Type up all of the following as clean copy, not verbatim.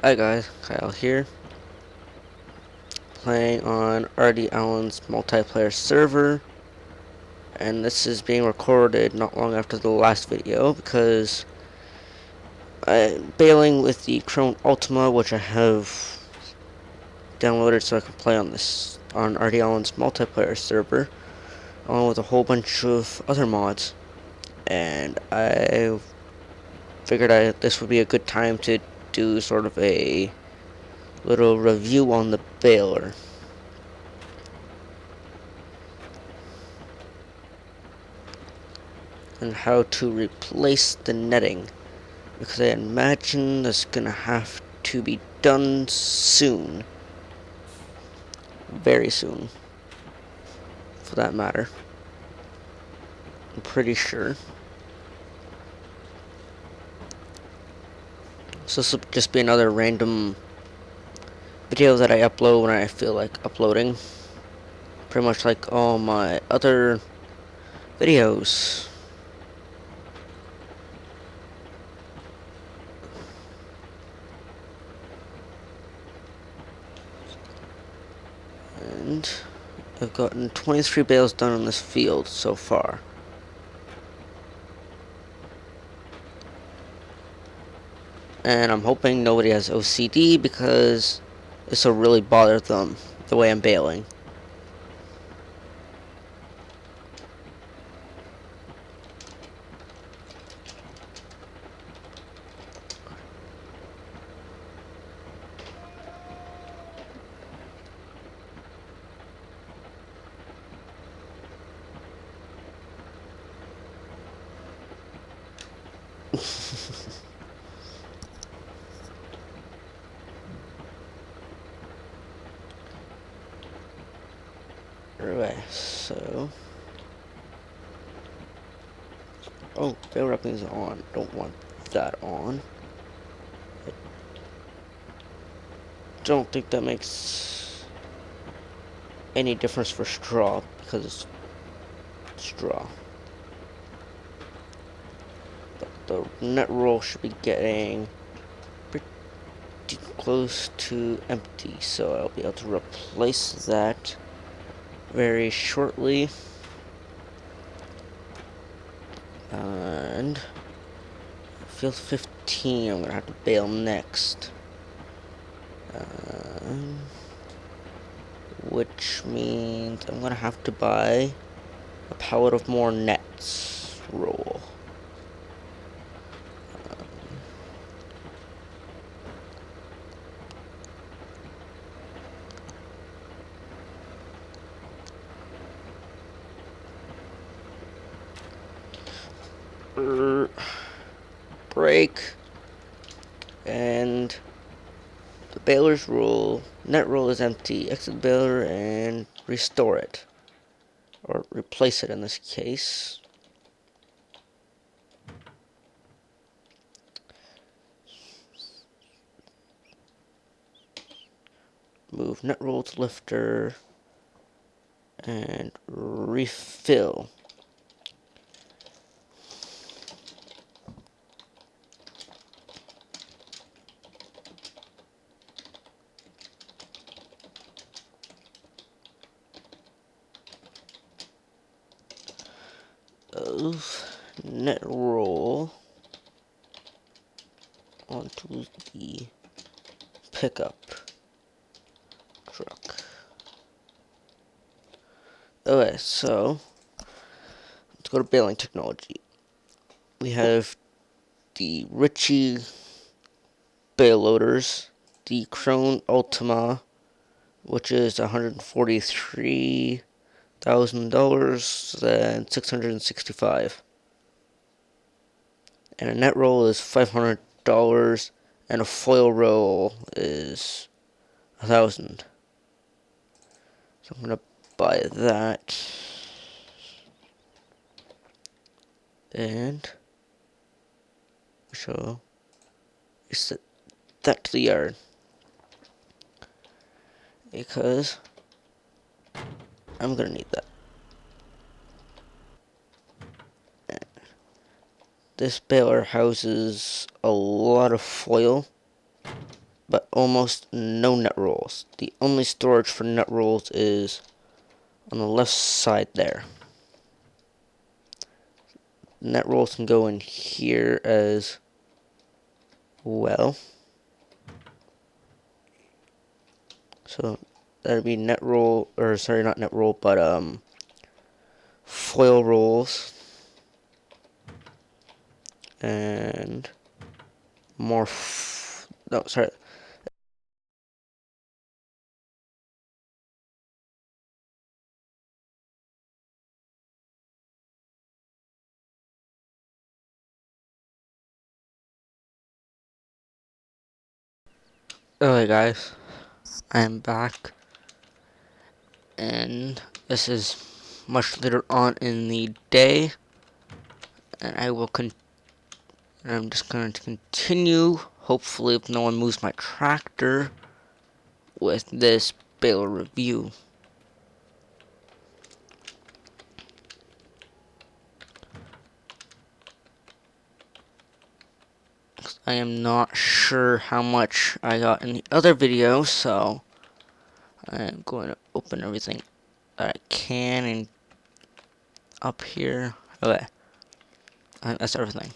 Hi guys, Kyle here, playing on RD Allen's multiplayer server, and this is being recorded not long after the last video because I'm bailing with the Krone Ultima, which I have downloaded so I can play on RD Allen's multiplayer server, along with a whole bunch of other mods, and I figured this would be a good time to do sort of a little review on the baler. And how to replace the netting, because I imagine that's gonna have to be done soon, very soon, for that matter. I'm pretty sure. So this will just be another random video that I upload when I feel like uploading, pretty much like all my other videos. And I've gotten 23 bales done on this field so far. And I'm hoping nobody has OCD because this will really bother them the way I'm bailing. Right, so... Oh, bale wrapping is on. Don't want that on. I don't think that makes any difference for straw, because it's straw. But the net roll should be getting pretty close to empty, so I'll be able to replace that very shortly. And field 15, I'm gonna have to bale next. Which means I'm gonna have to buy a pallet of more nets roll. Break, and the baler's roll, net roll is empty. Exit the baler and restore it, or replace it in this case. Move net roll to lifter and refill. Of net roll onto the pickup truck. Okay, so let's go to baling technology. We have the Ritchie bale loaders, the Krone Ultima, which is $143,000 and 665. And a net roll is $500, and a foil roll is 1,000. So I'm gonna buy that, and we shall set that to the yard because I'm gonna need that. This baler houses a lot of foil, but almost no nut rolls. The only storage for nut rolls is on the left side there. Nut rolls can go in here as well. So that'd be net roll, or sorry, not net roll, but foil rolls and more. No, sorry. Okay, guys, I'm back, and this is much later on in the day, and I'm just going to continue, hopefully if no one moves my tractor, with this baler review. I am not sure how much I got in the other video, so I'm going to open everything that I can and up here. Okay, that's everything.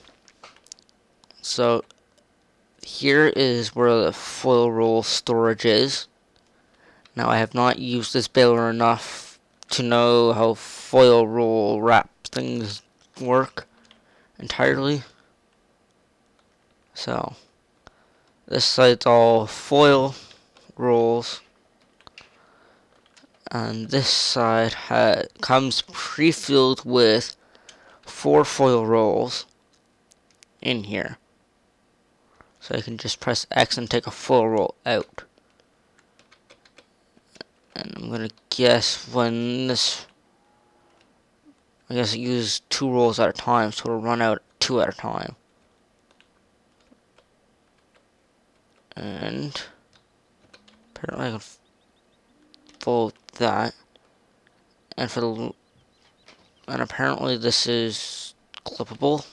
So here is where the foil roll storage is. Now I have not used this baler enough to know how foil roll wrap things work entirely. So this side's all foil rolls, and this side comes pre-filled with 4 foil rolls in here. So I can just press X and take a foil roll out. And I'm gonna guess when this, I guess use 2 rolls at a time, so it'll run out 2 at a time. And apparently I can fold that. And and apparently this is clippable,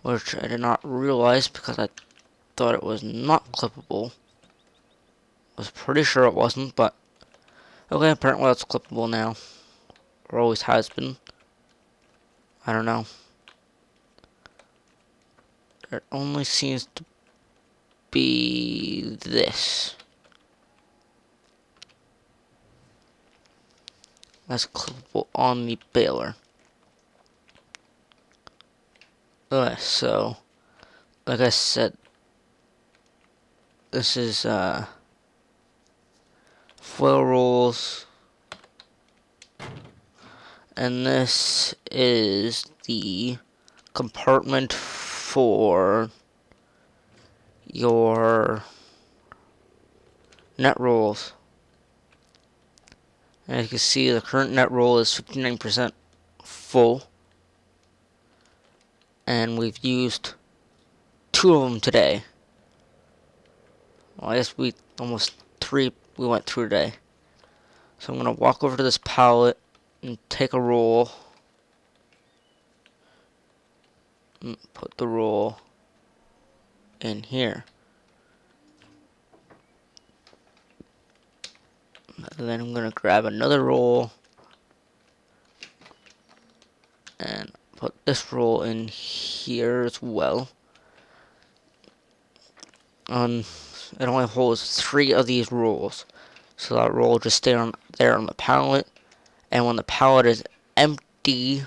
which I did not realize because I thought it was not clippable. I was pretty sure it wasn't, but okay, apparently it's clippable now. Or always has been. I don't know. It only seems to be this. That's clippable on the baler. Okay, so like I said, this is foil rolls, and this is the compartment for your net rolls. And as you can see, the current net roll is 59% full, and we've used 2 of them today. Well, I guess we went through today. So I'm gonna walk over to this pallet and take a roll. Put the roll in here. And then I'm gonna grab another roll and put this roll in here as well. It only holds 3 of these rolls, so that roll will just stay there on the pallet. And when the pallet is empty,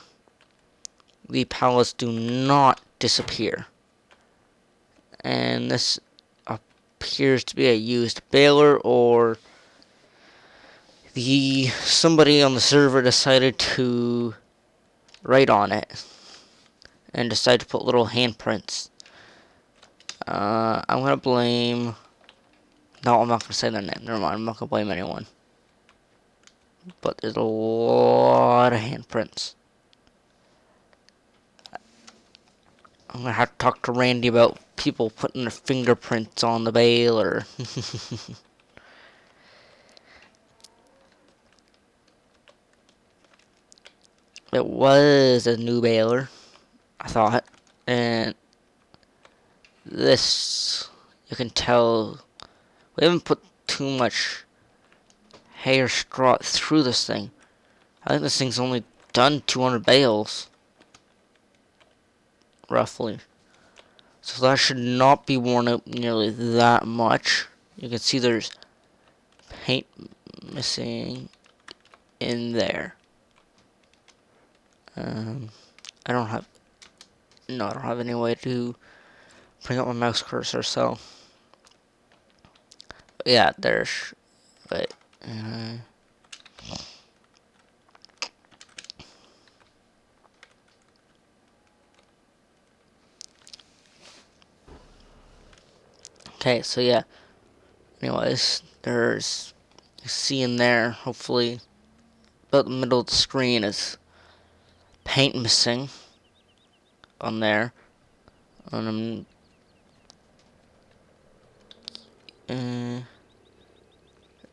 the pallets do not disappear. And this appears to be a used baler, or somebody on the server decided to write on it and decided to put little handprints. I'm gonna blame. No, I'm not gonna say their name. Never mind. I'm not gonna blame anyone. But there's a lot of handprints. I'm gonna have to talk to Randy about people putting their fingerprints on the baler. It was a new baler, I thought, and this, you can tell we haven't put too much hay or straw through this thing. I think this thing's only done 200 bales, roughly. So that should not be worn out nearly that much. You can see there's paint missing in there. I don't have any way to bring up my mouse cursor, so yeah, there's, wait, okay, so yeah, anyways, there's, you see in there, hopefully, about the middle of the screen is paint missing on there, and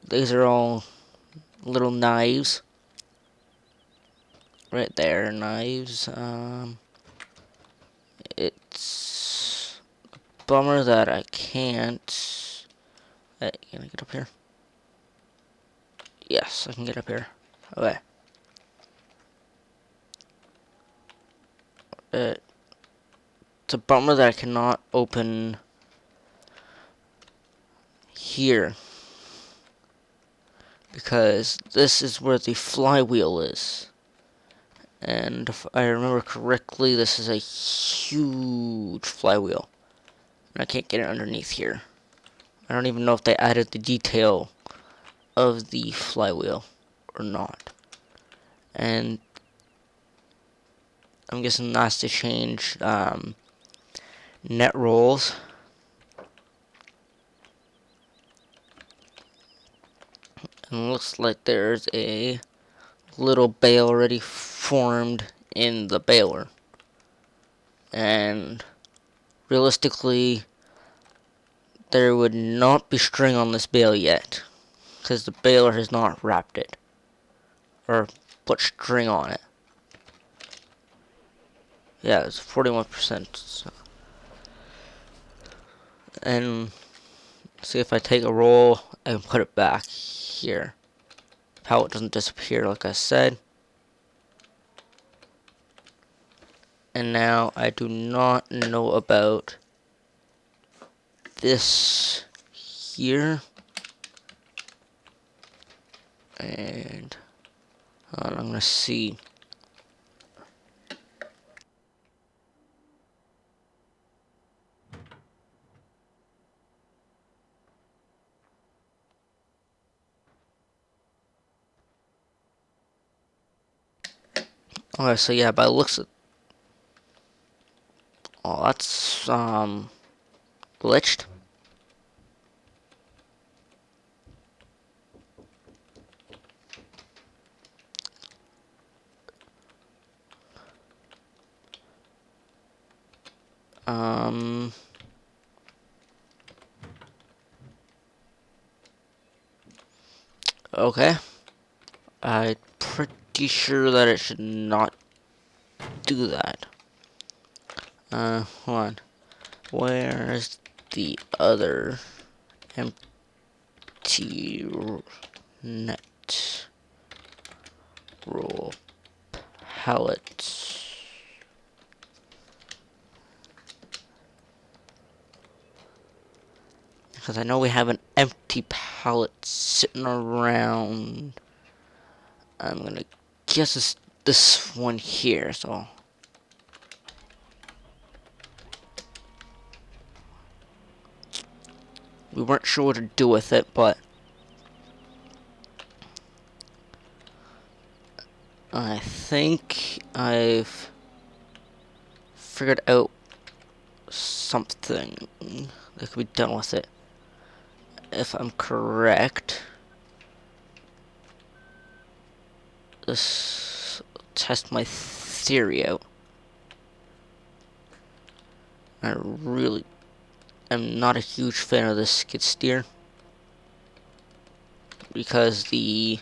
these are all little knives, right there, knives. It's a bummer that I can't. Hey, can I get up here? Yes, I can get up here. Okay. It's a bummer that I cannot open here, because this is where the flywheel is. And if I remember correctly, this is a huge flywheel. And I can't get it underneath here. I don't even know if they added the detail of the flywheel or not. And I'm guessing that's to change net rolls. And it looks like there's a little bale already formed in the baler. And realistically, there would not be string on this bale yet, because the baler has not wrapped it or put string on it. Yeah, it's 41%. So. And see, if I take a roll and put it back here, how it doesn't disappear, like I said. And now I do not know about this here. And I'm gonna see. Okay, so yeah, by the looks of, oh, that's glitched. Okay. I'm pretty sure that it should not do that. Hold on. Where's the other empty net roll pallet? Because I know we have an empty pallet sitting around. I'm gonna guess it's this one here, so. We weren't sure what to do with it, but I think I've figured out something that could be done with it. If I'm correct, let's test my theory out. I really am not a huge fan of this skid steer, because the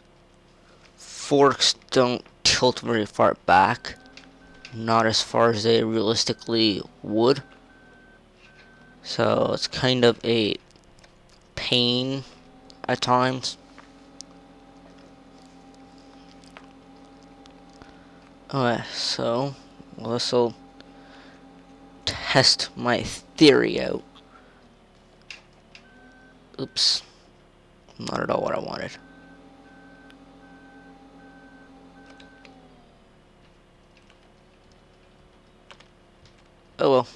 forks don't tilt very far back, not as far as they realistically would. So it's kind of a pain at times. Alright, so this will test my theory out. Oops. Not at all what I wanted. Oh well.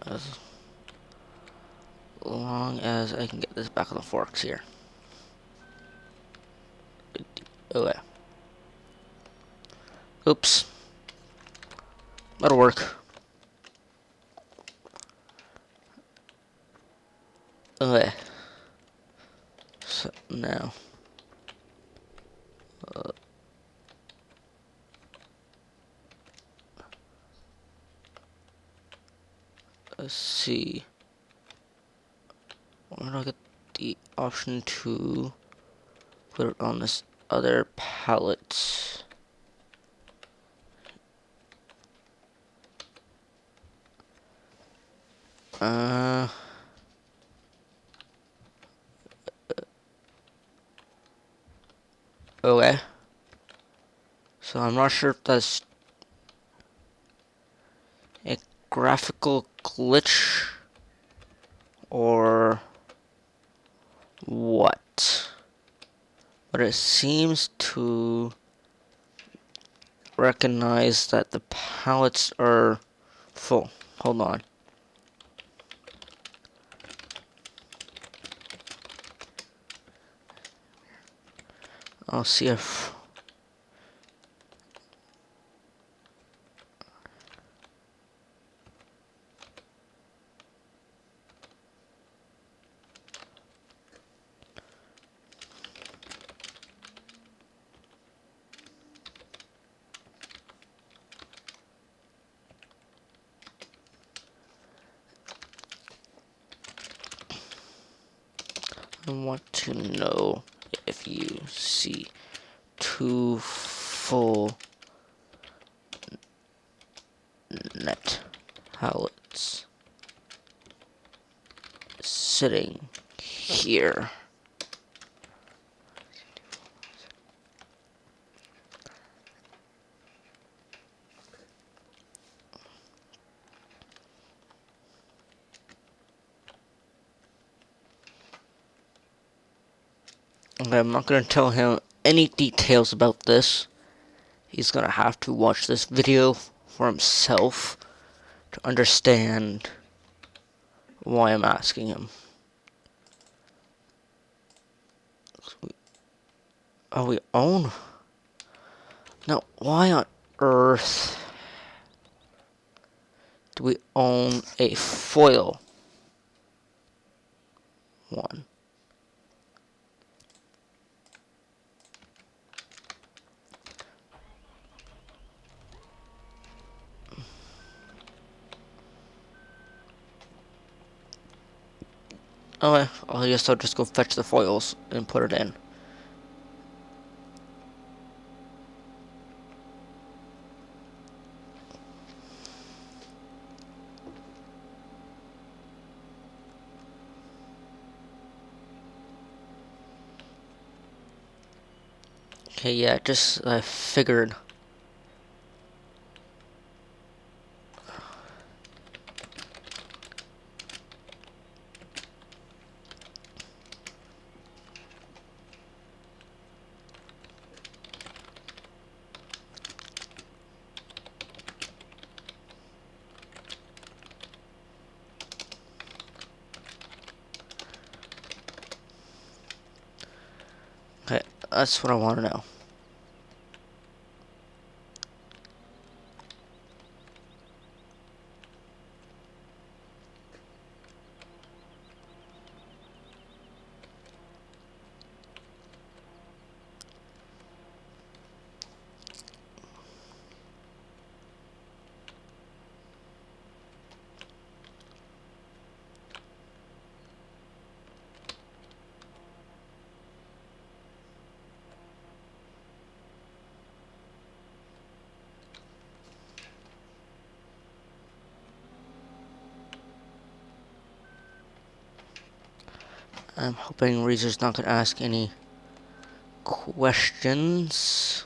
As long as I can get this back on the forks here. Oh yeah. Oops. That'll work. Okay. So now. Let's see. Where do I get the option to put it on this other palette? Okay. So I'm not sure if that's a graphical glitch or what. But it seems to recognize that the palettes are full. Hold on. I'll see if... I want to know if you see two full net palettes sitting here. Okay, I'm not going to tell him any details about this. He's going to have to watch this video for himself to understand why I'm asking him. Oh, we own? Now, why on earth do we own a foil one? Okay, I guess I'll just go fetch the foils and put it in. Okay, yeah, just I figured. Okay, that's what I want to know. I'm hoping Reezer's not gonna ask any questions.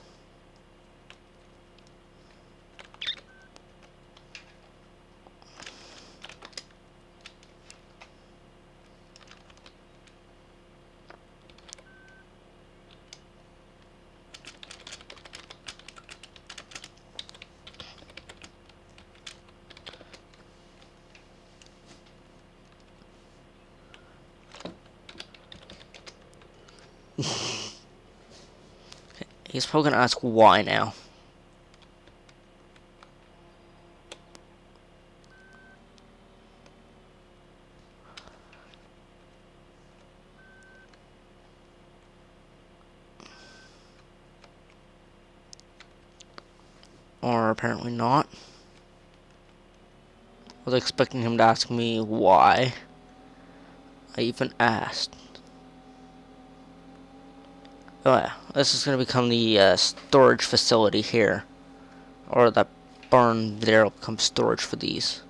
He's probably gonna ask why now. Or apparently not. I was expecting him to ask me why I even asked. Oh yeah, this is gonna become the storage facility here. Or that barn there will become storage for these.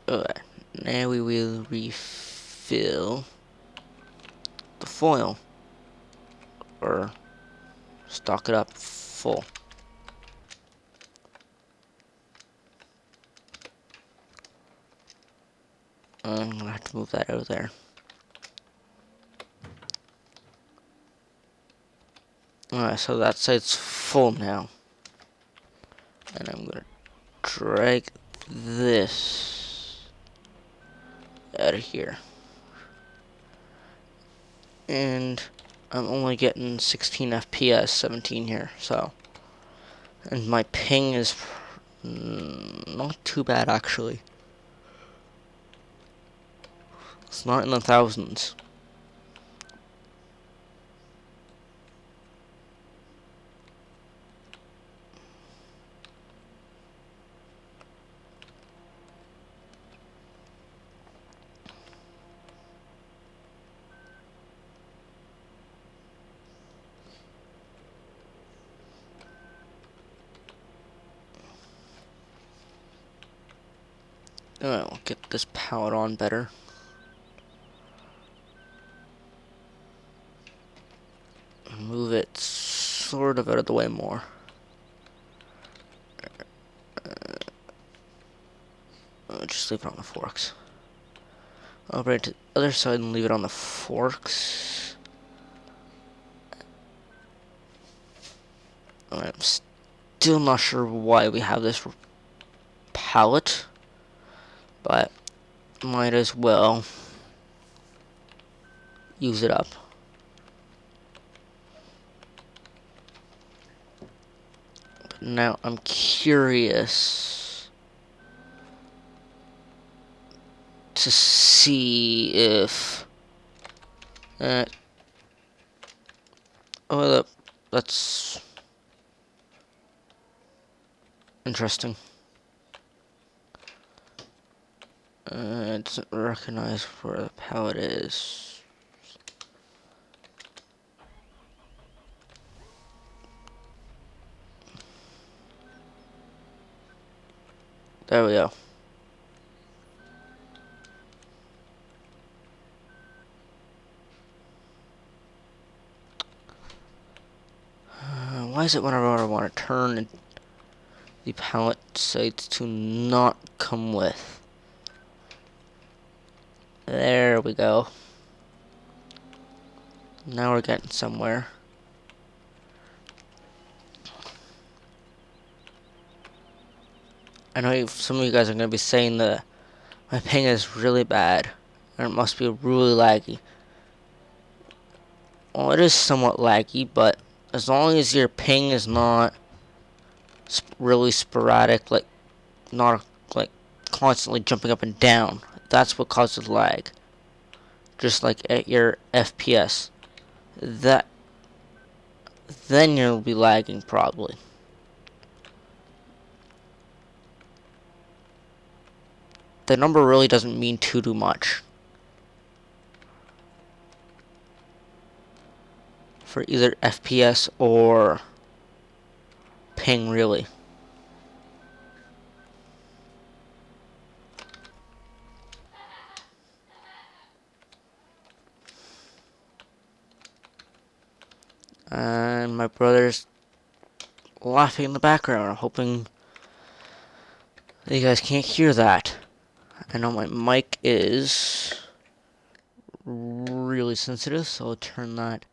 Alright, now we will refill the foil. Or stock it up full. I'm gonna have to move that out of there. Alright, so that side's full now. And I'm gonna drag this out of here. And I'm only getting 16 FPS, 17 here, so. And my ping is not too bad actually. It's not in the thousands. Alright, we'll get this powered on better. Move it sort of out of the way more. Just leave it on the forks. I'll bring it to the other side and leave it on the forks. I'm still not sure why we have this pallet, but might as well use it up. But now I'm curious to see if oh, that's interesting. It doesn't recognize where the pallet is. There we go. Why is it whenever I want to turn the pallet decides to not come with? There we go. Now we're getting somewhere. I know some of you guys are going to be saying that my ping is really bad, and it must be really laggy. Well, it is somewhat laggy, but as long as your ping is not really sporadic, like not like constantly jumping up and down, that's what causes lag. Just like at your FPS, then you'll be lagging probably. the number really doesn't mean too much for either FPS or ping, really. And my brother's laughing in the background. I'm hoping you guys can't hear that. I know my mic is really sensitive, so I'll turn that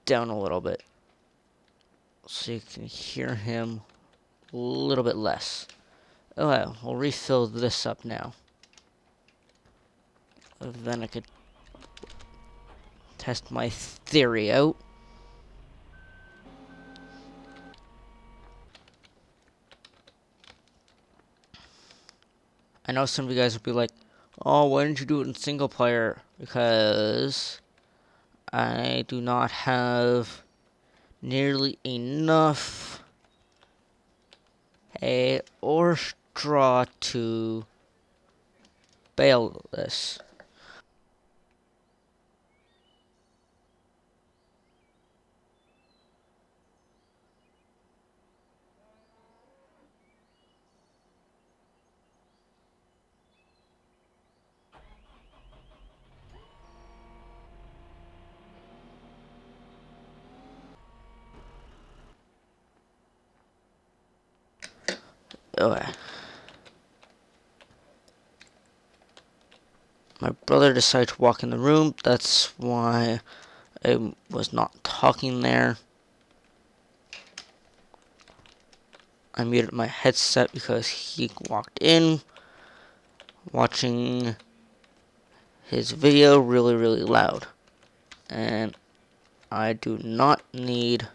down a little bit so you can hear him a little bit less. Okay, we'll refill this up now. Then I could test my theory out. I know some of you guys will be like, oh, why didn't you do it in single player? Because I do not have nearly enough hay or straw to bale this. Okay. My brother decided to walk in the room. That's why I was not talking there. I muted my headset because he walked in watching his video really loud. And I do not need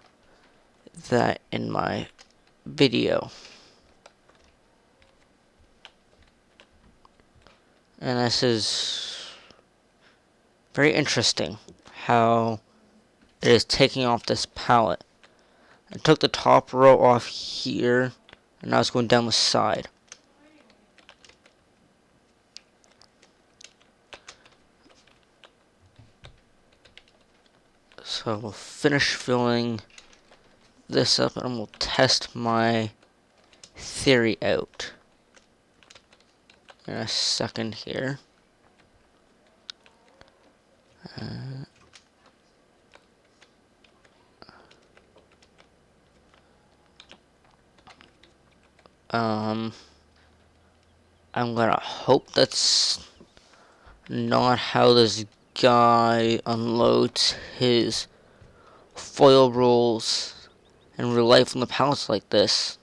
that in my video. And this is very interesting how it is taking off this palette. I took the top row off here, and now it's going down the side. So we'll finish filling this up, and we'll test my theory out in a second here. I'm gonna hope that's not how this guy unloads his foil rolls in real life on the pallets like this.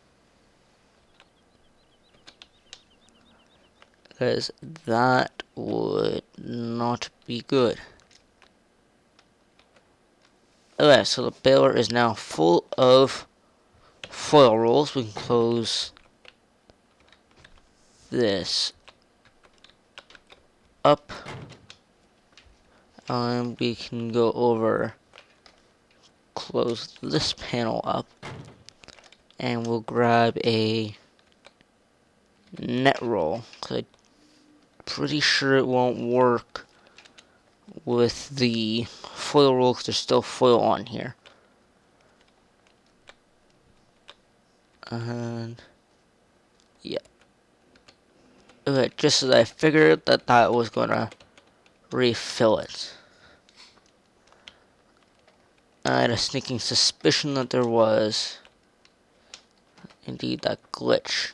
Because that would not be good. Okay, so the baler is now full of foil rolls. We can close this up. We can go over, close this panel up, and we'll grab a net roll, because I'm pretty sure it won't work with the foil roll because there's still foil on here. And yeah. Okay, just as I figured that was gonna refill it. I had a sneaking suspicion that there was indeed that glitch.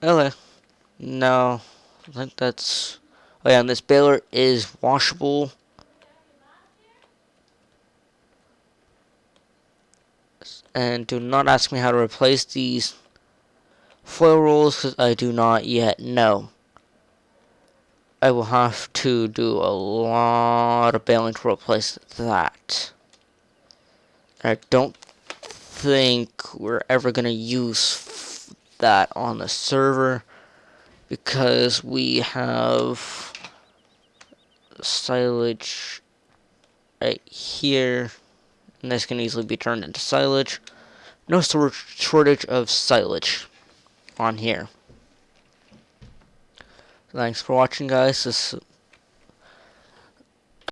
Okay. No, I think that's... Oh yeah, and this baler is washable. And do not ask me how to replace these foil rolls, because I do not yet know. I will have to do a lot of baling to replace that. I don't think we're ever going to use that on the server, because we have silage right here, and this can easily be turned into silage. No shortage of silage. on here. Thanks for watching, guys. This